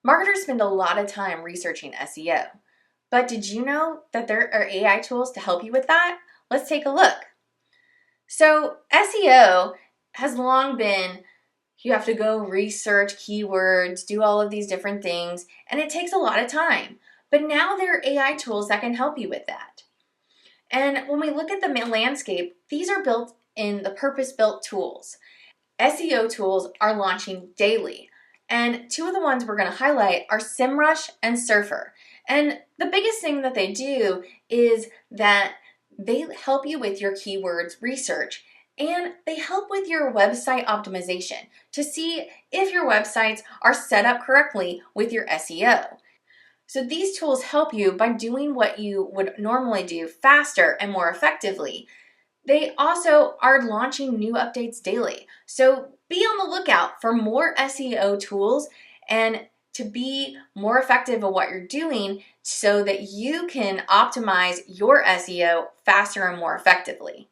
Marketers spend a lot of time researching SEO, but did you know that there are AI tools to help you with that? Let's take a look. So SEO has long been, you have to go research keywords, do all of these different things, and it takes a lot of time. But now there are AI tools that can help you with that. And when we look at the landscape, these are built in the purpose-built tools. SEO tools are launching daily. And two of the ones we're going to highlight are Semrush and Surfer. And the biggest thing that they do is that they help you with your keywords research, and they help with your website optimization to see if your websites are set up correctly with your SEO. So these tools help you by doing what you would normally do faster and more effectively. They also are launching new updates daily. So be on the lookout for more SEO tools and to be more effective at what you're doing so that you can optimize your SEO faster and more effectively.